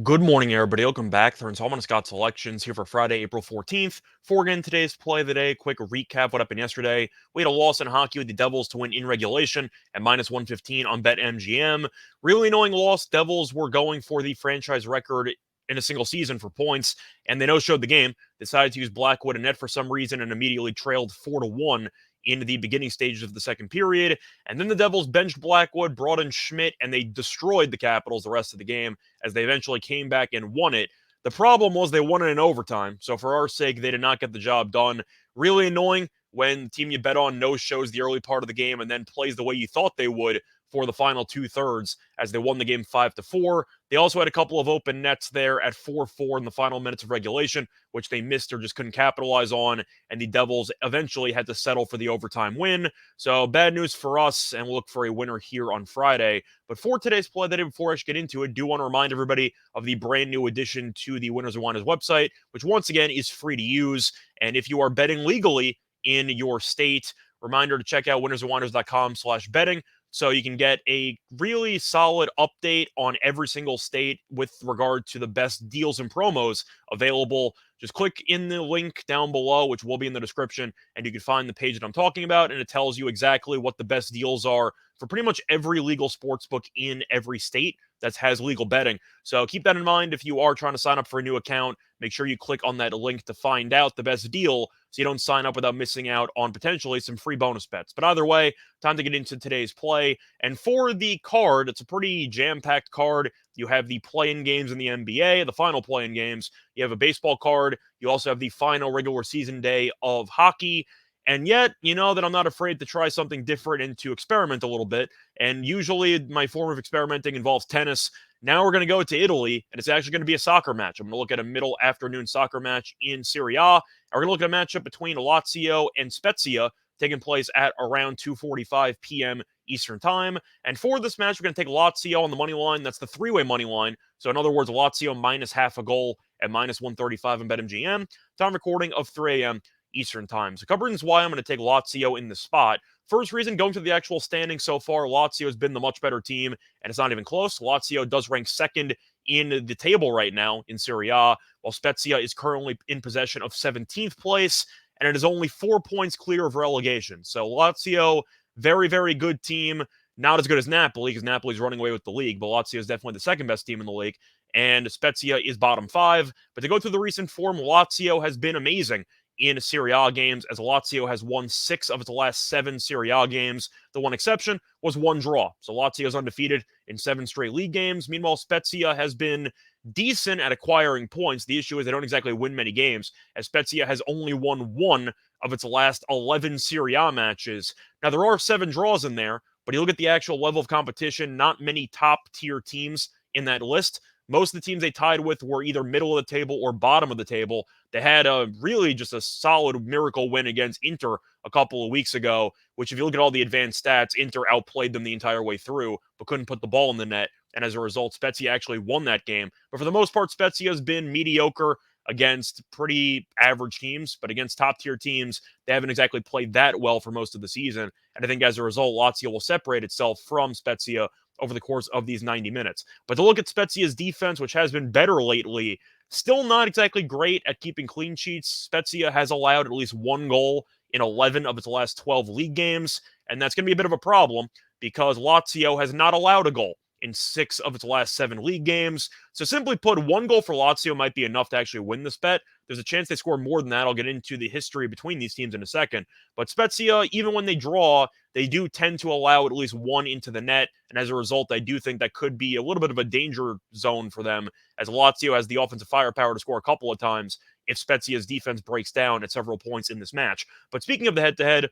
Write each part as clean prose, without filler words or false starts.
Good morning, everybody. Welcome back. They're installment of Scott's Selections here for Friday, April 14th. For again today's play of the day, quick recap of what happened yesterday. We had a loss in hockey with the Devils to win in regulation at minus 115 on BetMGM. Really annoying loss. Devils were going for the franchise record in a single season for points, and they no-showed the game. Decided to use Blackwood and net for some reason and immediately trailed 4-1 in the beginning stages of the second period. And then the Devils benched Blackwood, brought in Schmidt, and they destroyed the Capitals the rest of the game as they eventually came back and won it. The problem was they won it in overtime. So for our sake, they did not get the job done. Really annoying when the team you bet on no shows the early part of the game and then plays the way you thought they would for the final two-thirds as they won the game 5-4. They also had a couple of open nets there at 4-4 in the final minutes of regulation, which they missed or just couldn't capitalize on, and the Devils eventually had to settle for the overtime win. So bad news for us, and we'll look for a winner here on Friday. But for today's play, that before I should get into it, do want to remind everybody of the brand new addition to the Winners and Whiners website, which once again is free to use. And if you are betting legally in your state, reminder to check out winnersandwhiners.com/betting so you can get a really solid update on every single state with regard to the best deals and promos available. Just click in the link down below, which will be in the description, and you can find the page that I'm talking about, and it tells you exactly what the best deals are for pretty much every legal sports book in every state that has legal betting. So keep that in mind if you are trying to sign up for a new account. Make sure you click on that link to find out the best deal so you don't sign up without missing out on potentially some free bonus bets. But either way, time to get into today's play. And for the card, it's a pretty jam-packed card. You have the play-in games in the NBA, the final play-in games. You have a baseball card. You also have the final regular season day of hockey. And yet, you know that I'm not afraid to try something different and to experiment a little bit. And usually my form of experimenting involves tennis. Now we're going to go to Italy, and it's actually going to be a soccer match. I'm going to look at a middle afternoon soccer match in Serie A. We're going to look at a matchup between Lazio and Spezia taking place at around 2:45 p.m. Eastern Time. And for this match, we're going to take Lazio on the money line. That's the three-way money line. So in other words, Lazio minus half a goal at minus 135 in BetMGM. Time recording of 3 a.m. Eastern Time. So covering why I'm going to take Lazio in the spot. First reason, going to the actual standings so far, Lazio has been the much better team, and it's not even close. Lazio does rank second in the table right now in Serie A, while Spezia is currently in possession of 17th place, and it is only 4 points clear of relegation. So Lazio, very, very good team. Not as good as Napoli, because Napoli's running away with the league, but Lazio is definitely the second best team in the league, and Spezia is bottom 5. But to go through the recent form, Lazio has been amazing in Serie A games, as Lazio has won 6 of its last 7 Serie A games. The one exception was one draw. So Lazio is undefeated in 7 straight league games. Meanwhile, Spezia has been decent at acquiring points. The issue is they don't exactly win many games, as Spezia has only won 1 of its last 11 Serie A matches. Now, there are 7 draws in there, but you look at the actual level of competition, not many top-tier teams in that list. Most of the teams they tied with were either middle of the table or bottom of the table. They had really just a solid miracle win against Inter a couple of weeks ago, which if you look at all the advanced stats, Inter outplayed them the entire way through, but couldn't put the ball in the net. And as a result, Spezia actually won that game. But for the most part, Spezia has been mediocre against pretty average teams, but against top-tier teams, they haven't exactly played that well for most of the season. And I think as a result, Lazio will separate itself from Spezia over the course of these 90 minutes. But to look at Spezia's defense, which has been better lately, still not exactly great at keeping clean sheets. Spezia has allowed at least 1 goal in 11 of its last 12 league games, and that's going to be a bit of a problem because Lazio has not allowed a goal in 6 of its last 7 league games. So simply put, 1 goal for Lazio might be enough to actually win this bet. There's a chance they score more than that. I'll get into the history between these teams in a second. But Spezia, even when they draw, they do tend to allow at least 1 into the net. And as a result, I do think that could be a little bit of a danger zone for them, as Lazio has the offensive firepower to score a couple of times if Spezia's defense breaks down at several points in this match. But speaking of the head-to-head,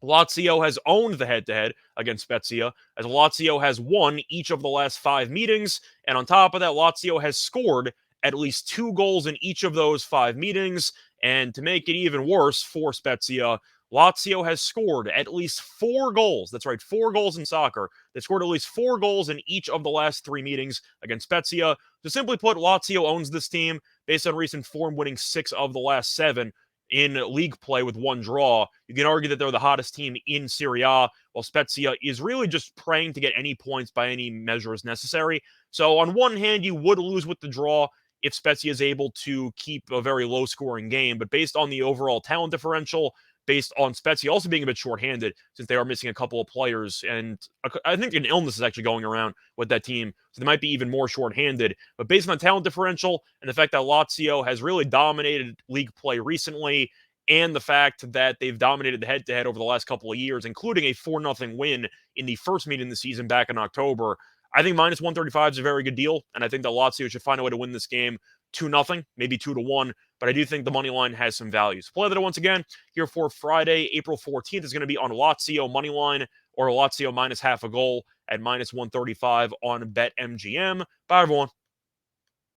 Lazio has owned the head-to-head against Spezia, as Lazio has won each of the last 5 meetings, and on top of that, Lazio has scored at least 2 goals in each of those 5 meetings, and to make it even worse for Spezia, Lazio has scored at least 4 goals. That's right, 4 goals in soccer. They scored at least 4 goals in each of the last 3 meetings against Spezia. To simply put, Lazio owns this team based on recent form, winning 6 of the last 7 in league play with 1 draw. You can argue that they're the hottest team in Serie A, while Spezia is really just praying to get any points by any measures necessary. So on one hand, you would lose with the draw if Spezia is able to keep a very low scoring game, but based on the overall talent differential, based on Spezia also being a bit shorthanded since they are missing a couple of players, and I think an illness is actually going around with that team, so they might be even more shorthanded. But based on the talent differential and the fact that Lazio has really dominated league play recently, and the fact that they've dominated the head-to-head over the last couple of years, including a 4-0 win in the first meeting of the season back in October, I think minus 135 is a very good deal, and I think that Lazio should find a way to win this game 2-0, maybe 2-1, but I do think the money line has some value. So play that once again here for Friday, April 14th is going to be on Lazio money line or Lazio minus half a goal at minus 135 on BetMGM. Bye, everyone.